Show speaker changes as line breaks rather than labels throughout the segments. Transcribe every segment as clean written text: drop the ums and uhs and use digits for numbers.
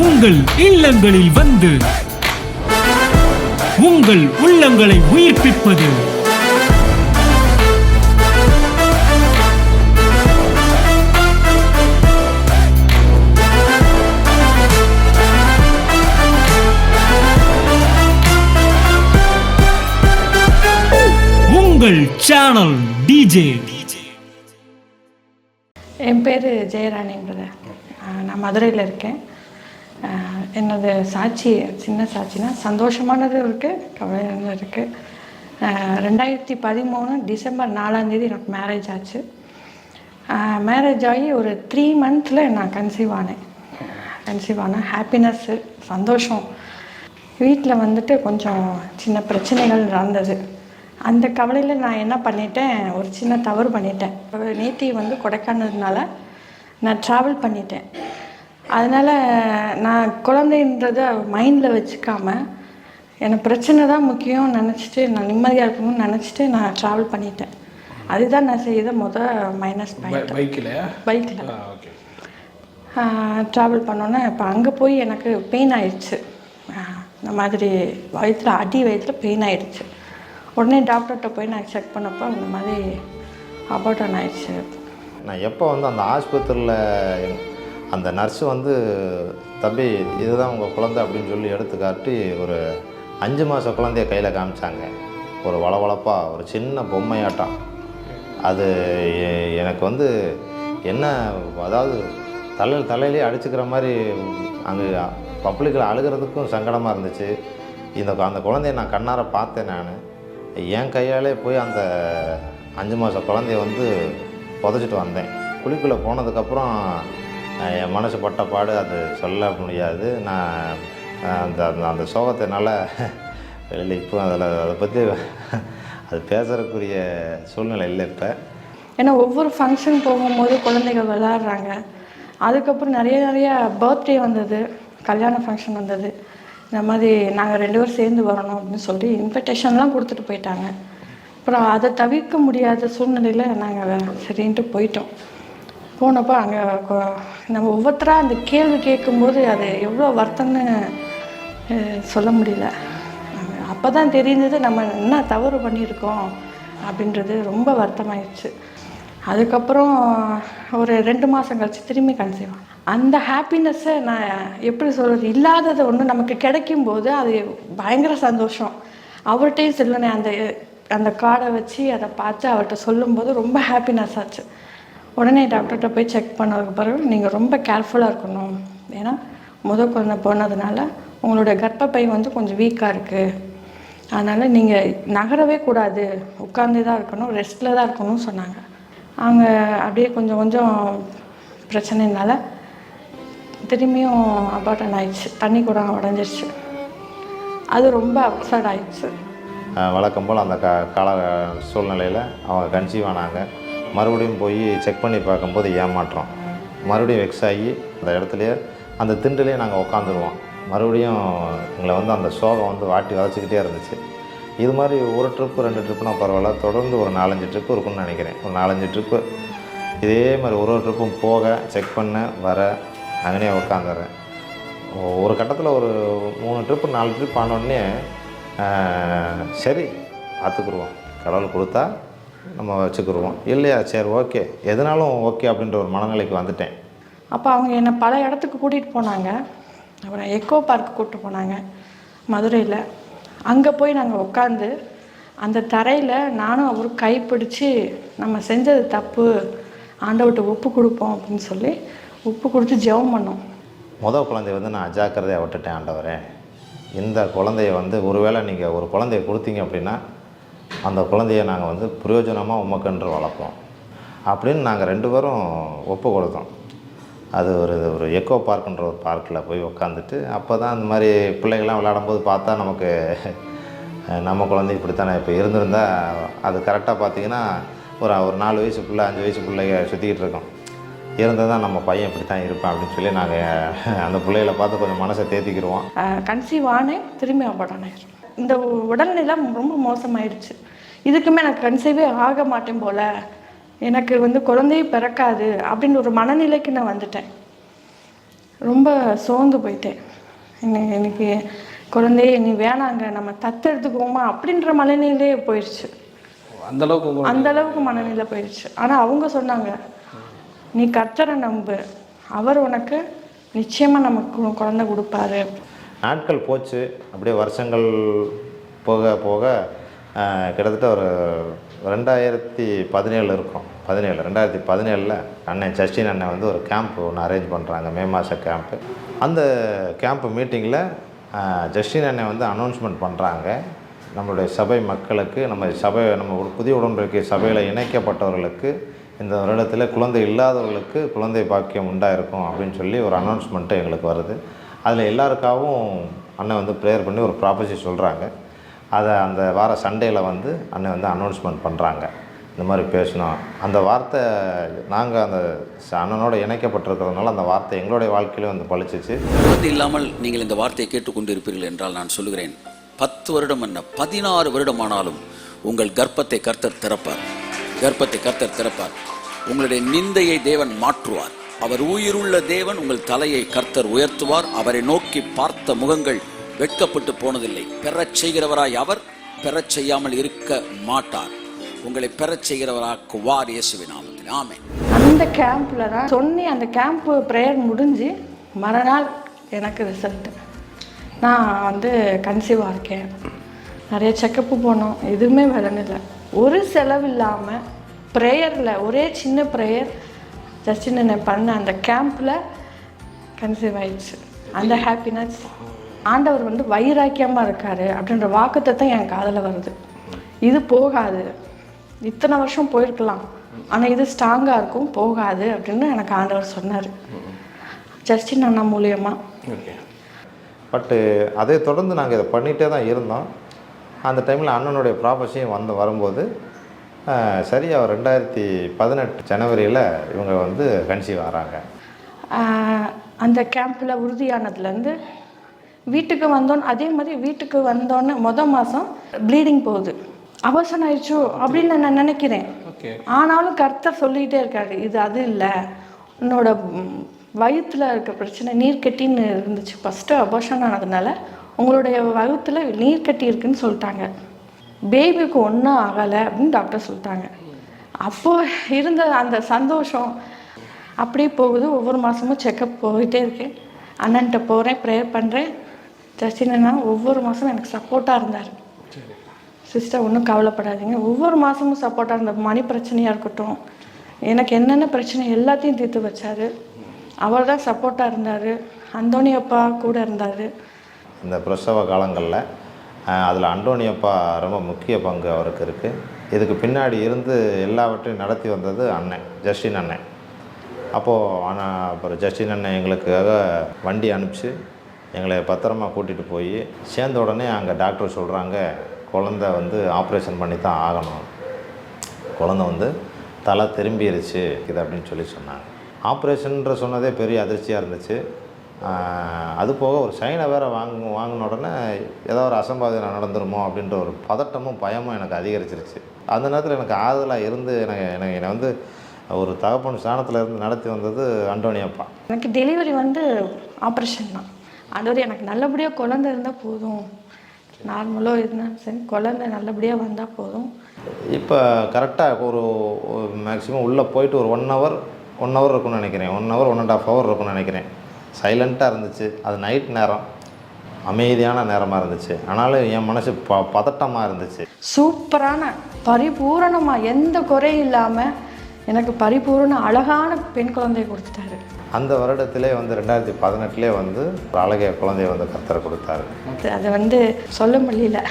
உங்கள் இல்லங்களில் வந்து உங்கள் உள்ளங்களை உயிர்ப்பிப்பது உங்கள் சேனல் டிஜே.
என் பேர் ஜெயராணிங்கிறத. நான் மதுரையில் இருக்கேன். என்னோட சாட்சி சின்ன சாட்சினா சந்தோஷமானதும் இருக்குது, கவலையானதும் இருக்குது. 2013 டிசம்பர் 4 எனக்கு மேரேஜ் ஆச்சு. மேரேஜ் ஆகி ஒரு 3 மந்த்தில் நான் கன்சீவ் ஆனேன். ஹாப்பினஸ்ஸு, சந்தோஷம். வீட்டில் வந்துட்டு கொஞ்சம் சின்ன பிரச்சனைகள் நடந்தது. அந்த கவலையில் நான் என்ன பண்ணிட்டேன், ஒரு சின்ன தவறு பண்ணிட்டேன். நேத்தி கொடைக்கானல்னால நான் ட்ராவல் பண்ணிட்டேன். அதனால் நான் குழந்தைன்றதை மைண்டில் வச்சுக்காமல் எனக்கு பிரச்சனை தான் முக்கியம் நினச்சிட்டு, நான் நிம்மதியாக இருக்கணும்னு நினச்சிட்டு நான் ட்ராவல் பண்ணிட்டேன். அதுதான் நான் செய்த மைனஸ் பாயிண்ட். பைக்கில் ட்ராவல் பண்ணோன்னே இப்போ அங்கே போய் எனக்கு பெயின் ஆயிடுச்சு. இந்த மாதிரி வயிற்றில் பெயின் ஆயிடுச்சு. உடனே டாக்டர்கிட்ட போய் நான் செக் பண்ணப்போ இந்த மாதிரி அபார்ட் ஆயிடுச்சு.
நான் எப்போ அந்த ஆஸ்பத்திரியில் அந்த நர்ஸு தம்பி இதுதான் உங்கள் குழந்தை அப்படின்னு சொல்லி எடுத்து காட்டி ஒரு 5 மாத குழந்தைய கையில் காமிச்சாங்க. ஒரு வளவளப்பாக ஒரு சின்ன பொம்மையாட்டம். அது எனக்கு என்ன, அதாவது தலையிலே அடிச்சுக்கிற மாதிரி அங்கே பப்ளிக்கில் அழுகிறதுக்கும் சங்கடமாக இருந்துச்சு. அந்த குழந்தைய நான் கண்ணார பார்த்தேன். நான் என் கையாலே போய் அந்த 5 மாத குழந்தைய புதைச்சிட்டு வந்தேன். குழிக்குள்ளே போனதுக்கப்புறம் என் மனசு பட்ட பாடு அது சொல்ல முடியாது. நான் அந்த சோகத்தை என்னால் வெளியில் இப்போ அதை பற்றி அது பேசுகிறதுக்குரிய சூழ்நிலை இல்லை இப்போ.
ஏன்னா ஒவ்வொரு ஃபங்க்ஷன் போகும்போது குழந்தைகள் விளையாடுறாங்க. அதுக்கப்புறம் நிறைய பர்த்டே வந்தது, கல்யாண ஃபங்க்ஷன் வந்தது. இந்த மாதிரி நாங்கள் 2 பேரும் சேர்ந்து வரணும் அப்படின்னு சொல்லி இன்விடேஷன்லாம் கொடுத்துட்டு போயிட்டாங்க. அப்புறம் அதை தவிர்க்க முடியாத சூழ்நிலையில் நாங்கள் சரின்ட்டு போயிட்டோம். போனப்போ அங்கே நம்ம ஒவ்வொருத்தராக அந்த கேள்வி கேட்கும்போது அது எவ்வளோ வருத்தம்னு சொல்ல முடியல. அப்போ தான் தெரிஞ்சது நம்ம என்ன தவறு பண்ணியிருக்கோம் அப்படின்றது. ரொம்ப வருத்தமாயிடுச்சு. அதுக்கப்புறம் ஒரு 2 மாதம் கழிச்சு திரும்பி கன்சீவ் ஆனேன். அந்த ஹாப்பினஸ்ஸை நான் எப்படி சொல்கிறது, இல்லாதது ஒன்று நமக்கு கிடைக்கும்போது அது பயங்கர சந்தோஷம். அவர்கிட்டையும் சொல்லுனேன், அந்த கார்டை வச்சு அதை பார்த்து அவர்கிட்ட சொல்லும்போது ரொம்ப ஹாப்பினஸ் ஆச்சு. உடனே டாக்டர்கிட்ட போய் செக் பண்ணதுக்கு பிறகு நீங்கள் ரொம்ப கேர்ஃபுல்லாக இருக்கணும். ஏன்னா குழந்தை போனதுனால உங்களோட கர்ப்பப்பை கொஞ்சம் வீக்காக இருக்குது. அதனால் நீங்கள் நகரவே கூடாது, உட்கார்ந்தே தான் இருக்கணும், ரெஸ்ட்டில் தான் இருக்கணும்னு சொன்னாங்க. அவங்க அப்படியே கொஞ்சம் பிரச்சனைனால திரும்பியும் அபார்ட் ஆயிடுச்சு. தண்ணி கூட உடஞ்சிருச்சு. அது ரொம்ப அப்செட் ஆயிடுச்சு.
வழக்கம் போல் அந்த கால சூழ்நிலையில் அவங்க கன்சீவ் ஆனாங்க. மறுபடியும் போய் செக் பண்ணி பார்க்கும்போது ஏமாற்றம். மறுபடியும் வெக்ஸ் ஆகி அந்த இடத்துலையே அந்த திண்டுலேயே நாங்கள் உட்காந்துருவோம். மறுபடியும் எங்களை அந்த சோகம் வாட்டி வதச்சிக்கிட்டே இருந்துச்சு. இது மாதிரி ஒரு ட்ரிப்பு 2 ட்ரிப்புனா பரவாயில்ல, தொடர்ந்து ஒரு 4-5 ட்ரிப்பு இருக்குன்னு நினைக்கிறேன். ஒரு 4-5 ட்ரிப்பு இதே மாதிரி ஒரு ட்ரிப்பும் போக செக் பண்ண வர அங்கனே உட்காந்துறேன். ஒரு கட்டத்தில் ஒரு 3 ட்ரிப்பு 4 ட்ரிப் ஆனோடனே சரி பார்த்துக்குருவோம், கடவுள் கொடுத்தா நம்ம வச்சுக்கிடுவோம், இல்லையா சரி ஓகே எதுனாலும் ஓகே அப்படின்ற ஒரு மனநிலைக்கு வந்துட்டேன்.
அப்போ அவங்க என்னை பல இடத்துக்கு கூட்டிகிட்டு போனாங்க. அப்புறம் எக்கோ பார்க் கூப்பிட்டு போனாங்க மதுரையில். அங்கே போய் நாங்கள் உட்காந்து அந்த தரையில் நானும் அவரும் கைப்பிடிச்சு நம்ம செஞ்சது தப்பு, ஆண்டவர்கிட்ட ஒப்பு கொடுப்போம் அப்படின்னு சொல்லி ஒப்பு கொடுத்து ஜெபம் பண்ணோம்.
முதல் குழந்தைய நான் அஜாக்கிரதையாக விட்டுட்டேன். ஆண்டவரே, இந்த குழந்தைய ஒருவேளை நீங்கள் ஒரு குழந்தைய கொடுத்தீங்க அப்படின்னா அந்த குழந்தைய நாங்கள் பிரயோஜனமாக உமக்கன்று வளர்ப்போம் அப்படின்னு நாங்கள் 2 பேரும் ஒப்பு கொடுத்தோம். அது ஒரு எக்கோ பார்க்குன்ற ஒரு பார்க்கில் போய் உட்காந்துட்டு அப்போ தான் அந்த மாதிரி பிள்ளைகள்லாம் விளையாடும்போது பார்த்தா நமக்கு நம்ம குழந்தை இப்படித்தானே இப்போ இருந்திருந்தால் அது கரெக்டாக பார்த்திங்கன்னா ஒரு 4 வயசு பிள்ளை 5 வயசு பிள்ளைங்க சுற்றிக்கிட்டு இருக்கோம். இருந்தால் தான் நம்ம பையன் இப்படி தான் இருப்பான் அப்படின்னு சொல்லி நாங்கள் அந்த பிள்ளைகளை பார்த்து கொஞ்சம் மனசை தேத்திக்கிடுவோம்.
கன்சீவ் ஆனேன், திரும்பி அபார்ட் ஆயிடுச்சு. இந்த உடல்நிலை ரொம்ப மோசமாயிடுச்சு. இதுக்குமே எனக்கு கன்சீவே ஆக மாட்டேன் போல், எனக்கு குழந்தையே பிறக்காது அப்படின்னு ஒரு மனநிலைக்கு நான் வந்துட்டேன். ரொம்ப சோர்ந்து போயிட்டேன். எனக்கு குழந்தையே நீ வேணாங்க, நம்ம தத்தெடுத்துக்குவோமா அப்படின்ற மனநிலையே போயிடுச்சு. அந்த அளவுக்கு மனநிலை போயிடுச்சு. ஆனால் அவங்க சொன்னாங்க, நீ கர்த்தரை நம்பு, அவர் உனக்கு நிச்சயமாக நமக்கு குழந்தை கொடுப்பாரு.
நாட்கள் போச்சு, அப்படியே வருஷங்கள் போக போக கிட்டத்தட்ட ஒரு 2017 இருக்கும். 2017 அண்ணன் ஜஸ்டின் அண்ணன் வந்து ஒரு கேம்ப் ஒன்று அரேஞ்ச் பண்ணுறாங்க, மே மாத கேம்ப்பு. அந்த கேம்ப் மீட்டிங்கில் ஜஸ்டின் அண்ணன் வந்து அனௌன்ஸ்மெண்ட் பண்ணுறாங்க, நம்மளுடைய சபை மக்களுக்கு, நம்ம ஒரு புதிய உடன்படிக்கை சபையில் இணைக்கப்பட்டவர்களுக்கு இந்த வருடத்தில் குழந்தை இல்லாதவர்களுக்கு குழந்தை பாக்கியம் உண்டாயிருக்கும் அப்படின்னு சொல்லி ஒரு அனௌன்ஸ்மெண்ட்டு எங்களுக்கு வருது. அதில் எல்லாருக்காகவும் அண்ணன் வந்து ப்ரேயர் பண்ணி ஒரு ப்ராப்பர்ட்டி சொல்கிறாங்க. அதை அந்த வார சண்டேயில் வந்து அண்ணன் வந்து அனௌன்ஸ்மெண்ட் பண்ணுறாங்க, இந்த மாதிரி பேசணும். அந்த வார்த்தை நாங்கள் அந்த அண்ணனோட இணைக்கப்பட்டிருக்கிறதுனால அந்த வார்த்தை எங்களுடைய வாழ்க்கையிலும் வந்து பழிச்சிச்சு.
குழந்தை இல்லாமல் நீங்கள் இந்த வார்த்தையை கேட்டுக்கொண்டு இருப்பீர்கள் என்றால் நான் சொல்லுகிறேன், 10 வருடம் என்ன 16 வருடமானாலும் உங்கள் கர்ப்பத்தை கர்த்தர் திறப்பார். கர்ப்பத்தை கர்த்தர் திறப்பார். உங்களுடைய நிந்தையை தேவன் மாற்றுவார். அவர் உயிருள்ள தேவன். உங்கள் தலையை கர்த்தர் உயர்த்துவார். அவரை நோக்கி பார்த்த முகங்கள் வெட்கப்பட்டு போனதில்லை. பெறச் செய்கிறவராய் அவர், பெறச் செய்யாமல் இருக்க மாட்டார். உங்களை பெறச் செய்கிறவராக்குவார் இயேசுவின் நாமத்தில். ஆமென்.
அந்த கேம்பில் தான் சொன்னேன். அந்த கேம்ப்பு ப்ரேயர் முடிஞ்சு மறுநாள் எனக்கு ரிசல்ட்டு. நான் வந்து கன்சீவாக இருக்கேன். நிறைய செக்கப்பு போனோம், எதுவுமே வரல. ஒரு செலவு இல்லாமல் ப்ரேயரில் ஒரே சின்ன ப்ரேயர் ஜஸ்டின் என்ன பண்ண அந்த கேம்பில் கன்சீவ் ஆயிடுச்சு. அந்த ஹாப்பினஸ், ஆண்டவர் வந்து வைராக்கியமாக இருக்கார் அப்படின்ற வாக்குத்தத்தம் என் காதில் வருது. இது போகாது, இத்தனை வருஷம் போயிருக்கலாம், ஆனால் இது ஸ்ட்ராங்காக இருக்கும், போகாது அப்படின்னு எனக்கு ஆண்டவர் சொன்னார் ஜஸ்டின் அண்ணா மூலியமாக.
பட்டு அதை தொடர்ந்து நாங்கள் இதை பண்ணிகிட்டே தான் இருந்தோம். அந்த டைமில் அண்ணனுடைய ப்ராப்பர்ட்டியும் வரும்போது சரியாக 2018 ஜனவரியில் இவங்க வந்து கன்சீவ் ஆகிறாங்க.
அந்த கேம்பில் உறுதியானதுலேருந்து வீட்டுக்கு வந்தோன்னு, அதே மாதிரி வீட்டுக்கு வந்தோன்னே மாதம் ப்ளீடிங் போகுது. அவசரம் ஆயிடுச்சோ அப்படின்னு நான் நினைக்கிறேன். ஆனாலும் கர்த்தர் சொல்லிகிட்டே இருக்காரு, இது அது இல்லை, உன்னோட வயிற்றில் இருக்க பிரச்சனை நீர்க்கட்டின்னு இருந்துச்சு. ஃபஸ்ட்டு அபார்ஷன் ஆனதுனால உங்களுடைய வயிற்றில் நீர்க்கட்டி இருக்குதுன்னு சொல்லிட்டாங்க. பேபிக்கு ஒன்றும் ஆகலை அப்படின்னு டாக்டர் சொல்லிட்டாங்க. அப்போது இருந்த அந்த சந்தோஷம் அப்படியே போகுது. ஒவ்வொரு மாதமும் செக்கப் போயிட்டே இருக்கேன். அண்ணன்ட்ட போகிறேன், ப்ரேயர் பண்ணுறேன். ஜஸ்டின் அண்ணா ஒவ்வொரு மாதமும் எனக்கு சப்போர்ட்டாக இருந்தார். சிஸ்டர் ஒன்றும் கவலைப்படாதீங்க, ஒவ்வொரு மாதமும் சப்போர்ட்டாக இருந்த மணி பிரச்சனையாக இருக்கட்டும், எனக்கு என்னென்ன பிரச்சனை எல்லாத்தையும் தீர்த்து வச்சார். அவர் தான் சப்போர்ட்டாக இருந்தார். அந்தோணியப்பா கூட இருந்தார்.
இந்த பிரசவ காலங்களில் அதில் அந்தோணியப்பா ரொம்ப முக்கிய பங்கு அவருக்கு இருக்குது. இதுக்கு பின்னாடி இருந்து எல்லாவற்றையும் நடத்தி வந்தது அண்ணன் ஜஸ்டின் அண்ணன். அப்போது அப்புறம் ஜஸ்டின் அண்ணன் எங்களுக்காக வண்டி அனுப்பிச்சு எங்களை பத்திரமா கூட்டிகிட்டு போய் சேர்ந்த உடனே அங்கே டாக்டர் சொல்கிறாங்க, குழந்தை வந்து ஆப்ரேஷன் பண்ணி தான் ஆகணும், குழந்தை வந்து தலை திரும்பிடுச்சு இது அப்படின்னு சொல்லி சொன்னாங்க. ஆப்ரேஷன்ற சொன்னதே பெரிய அதிர்ச்சியாக இருந்துச்சு. அது போக ஒரு சைனை வேறு வாங்கின உடனே ஏதோ ஒரு அசம்பாவிதம் நடந்துருமோ அப்படின்ற ஒரு பதட்டமும் பயமும் எனக்கு அதிகரிச்சிருச்சு. அந்த நேரத்தில் எனக்கு ஆறுதலாக இருந்து என்னை வந்து ஒரு தகப்பன் ஸ்தானத்தில் இருந்து நடத்தி வந்தது அந்தோணியப்பா.
எனக்கு டெலிவரி வந்து ஆப்ரேஷன் தான். ஆண்டவர் எனக்கு நல்லபடியாக குழந்தை இருந்தால் போதும், நார்மலோ இருந்தாலும் சரி, குழந்தை நல்லபடியாக வந்தால் போதும்.
இப்போ கரெக்டாக ஒரு மேக்ஸிமம் உள்ளே போயிட்டு ஒரு 1 ஹவர் இருக்குன்னு நினைக்கிறேன். 1 ஹவர் 1.5 ஹவர் இருக்குன்னு நினைக்கிறேன். சைலண்ட்டாக இருந்துச்சு. அது நைட் நேரம், அமைதியான நேரமாக இருந்துச்சு. ஆனாலும் என் மனசு பதட்டமாக இருந்துச்சு.
சூப்பரான பரிபூரணமாக எந்த குறையும் இல்லாமல் எனக்கு பரிபூர்ண அழகான பெண் குழந்தையை கொடுத்துட்டாரு.
அந்த வருடத்திலே வந்து 2018 வந்து ஒரு அழகிய குழந்தைய வந்து கர்த்தர் கொடுத்தாரு.
அதை வந்து சொல்ல முடியல,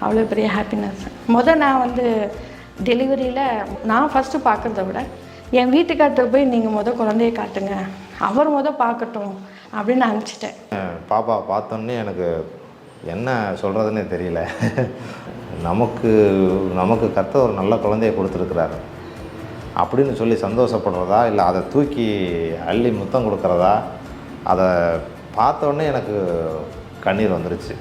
அவ்வளோ பெரிய ஹாப்பினஸ். நான் வந்து டெலிவரியில் நான் ஃபஸ்ட்டு பார்க்குறத விட என் வீட்டுக்கார்ட்ட போய் நீங்கள் குழந்தைய காட்டுங்க, அவர் பார்க்கட்டும் அப்படின்னு நான் அனுப்பிச்சிட்டேன்.
பாப்பா பார்த்தோன்னே எனக்கு என்ன சொல்கிறதுனே தெரியல. நமக்கு கர்த்தர் ஒரு நல்ல குழந்தைய கொடுத்துருக்குறாரு அப்படின்னு சொல்லி சந்தோஷப்படுறதா, இல்லை அதை தூக்கி அள்ளி முத்தம் கொடுக்குறதா, அதை பார்த்தோன்னே எனக்கு கண்ணீர் வந்துருச்சு.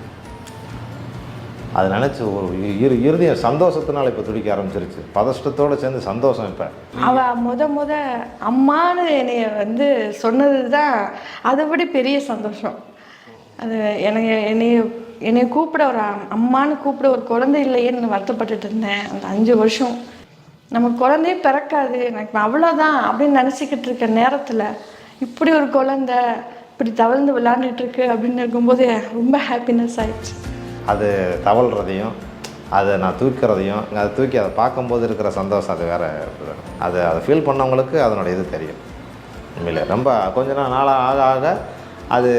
அதை நினச்சி ஒரு இறுதிய சந்தோஷத்தினால இப்போ துடிக்க ஆரம்பிச்சிருச்சு. பதஷ்டத்தோடு சேர்ந்து சந்தோஷம். இப்போ
அவள் முத அம்மானு என்னைய வந்து சொன்னது தான் அதை விட பெரிய சந்தோஷம். அது என்னைய கூப்பிட ஒரு அம்மானு கூப்பிட ஒரு குழந்தை இல்லையேன்னு வருத்தப்பட்டுட்டு இருந்தேன். அந்த 5 வருஷம் நம்ம குழந்தையே பிறக்காது, எனக்கு அவ்வளோதான் அப்படின்னு நினச்சிக்கிட்டு இருக்க நேரத்தில் இப்படி ஒரு குழந்தை இப்படி தவழ்ந்து விளையாண்டுட்டு இருக்கு அப்படின்னு இருக்கும்போது ரொம்ப ஹாப்பினஸ் ஆயிடுச்சு. அது
தவழ்கிறதையும் அதை நான் தூக்கிறதையும் அதை தூக்கி அதை பார்க்கும்போது இருக்கிற சந்தோஷம் அது வேறு. அதை ஃபீல் பண்ணவங்களுக்கு அதனோட இது தெரியும். உண்மையிலே ரொம்ப கொஞ்ச நாளாக ஆக ஆக அது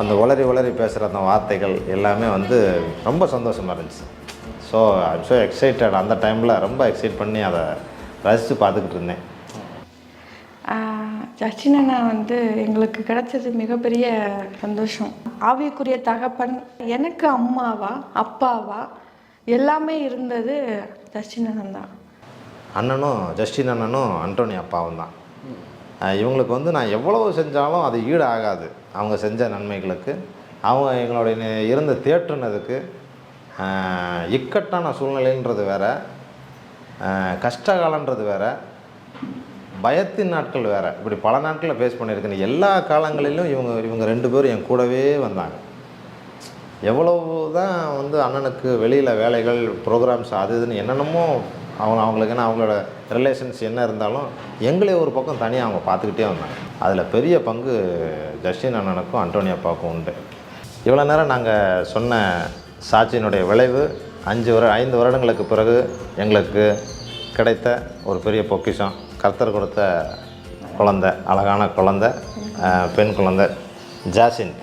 அந்த உளறி பேசுகிற அந்த வார்த்தைகள் எல்லாமே வந்து ரொம்ப சந்தோஷமாக இருந்துச்சு. So I'm so excited. அந்த டைமில் ரொம்ப எக்ஸைட் பண்ணி அதை ரசித்து பார்த்துக்கிட்டு இருந்தேன்.
சச்சின் அண்ணா வந்து எங்களுக்கு கிடைச்சது மிகப்பெரிய சந்தோஷம். ஆவிக்குரிய தகப்பன் எனக்கு அம்மாவா அப்பாவா எல்லாமே இருந்தது ஜஸ்டின் அண்ணன் தான்.
அண்ணனும் ஜஸ்டின் அண்ணனும் அண்டோனி அப்பாவும் தான். இவங்களுக்கு வந்து நான் எவ்வளவு செஞ்சாலும் அது ஈடு ஆகாது. அவங்க செஞ்ச நன்மைகளுக்கு, அவங்க எங்களுடைய இருந்த தேற்றுனதுக்கு. இக்கட்டான சூழ்நிலைன்றது வேறு, கஷ்டகாலன்றது வேறு, பயத்தின் நாட்கள் வேறு, இப்படி பல நாட்களில் ஃபேஸ் பண்ணியிருக்கேன். எல்லா காலங்களிலும் இவங்க 2 பேரும் என் கூடவே வந்தாங்க. எவ்வளவு தான் வந்து அண்ணனுக்கு வெளியில் வேலைகள் ப்ரோக்ராம்ஸ் அது இதுன்னு என்னென்னமோ அவங்களுக்கு என்ன அவங்களோட ரிலேஷன்ஸ் என்ன இருந்தாலும் எங்களே ஒரு பக்கம் தனியாக அவங்க பார்த்துக்கிட்டே வந்தாங்க. அதில் பெரிய பங்கு ஜஸ்டின் அண்ணனுக்கும் அண்டோனி அப்பாவுக்கும் உண்டு. இவ்வளோ நேரம் நாங்கள் சொன்ன சாட்சியினுடைய விளைவு 5 வருடங்களுக்கு பிறகு எங்களுக்கு கிடைத்த ஒரு பெரிய பொக்கிஷம். கர்த்தர் கொடுத்த குழந்தை, அழகான குழந்தை, பெண் குழந்தை ஜாசிந்த்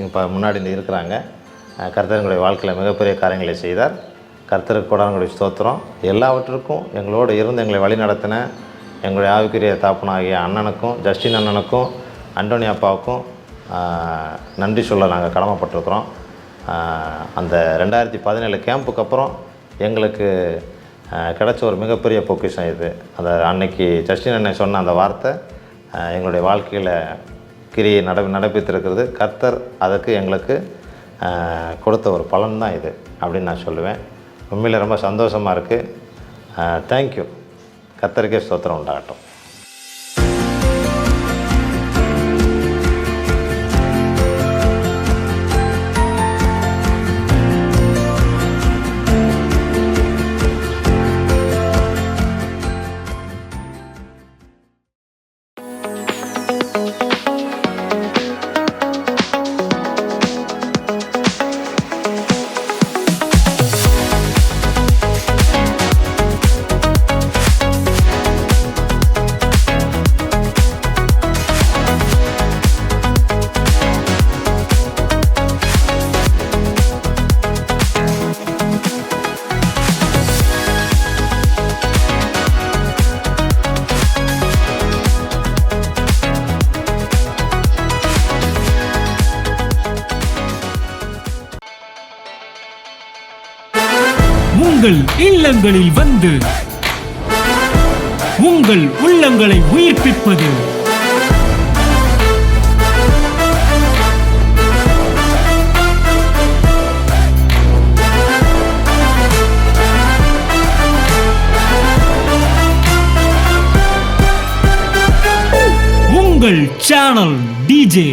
இப்போ முன்னாடி இருக்கிறாங்க. கர்த்தர்களுடைய வாழ்க்கையில் மிகப்பெரிய காரியங்களை செய்தார். கர்த்தருக்கு கொடானுடைய ஸ்தோத்திரம். எல்லாவற்றுக்கும் எங்களோடு இருந்து எங்களை வழி நடத்தின எங்களுடைய ஆவிக்குரிய தாப்பனாகிய அண்ணனுக்கும் ஜஸ்டின் அண்ணனுக்கும் அண்டோனி அப்பாவுக்கும் நன்றி சொல்ல நாங்கள் கடமைப்பட்டிருக்கிறோம். அந்த 2017 கேம்புக்கு அப்புறம் எங்களுக்கு கிடைச்ச ஒரு மிகப்பெரிய பொக்கிஷம் இது. அந்த அன்னைக்கு ஜஸ்டின் அண்ணன் சொன்ன அந்த வார்த்தை எங்களுடைய வாழ்க்கையில் கிரியை நடப்பித்திருக்கிறது. கர்த்தர் அதுக்கு எங்களுக்கு கொடுத்த ஒரு பலன் தான் இது அப்படின்னு நான் சொல்லுவேன். உண்மையில் ரொம்ப சந்தோஷமாக இருக்குது. தேங்க்யூ. கர்த்தருக்கே ஸ்தோத்திரம் உண்டாகட்டும்.
உங்கள் இல்லங்களில் வந்து உங்கள் உள்ளங்களை உயிர்ப்பிப்பது உங்கள் சேனல் டிஜே.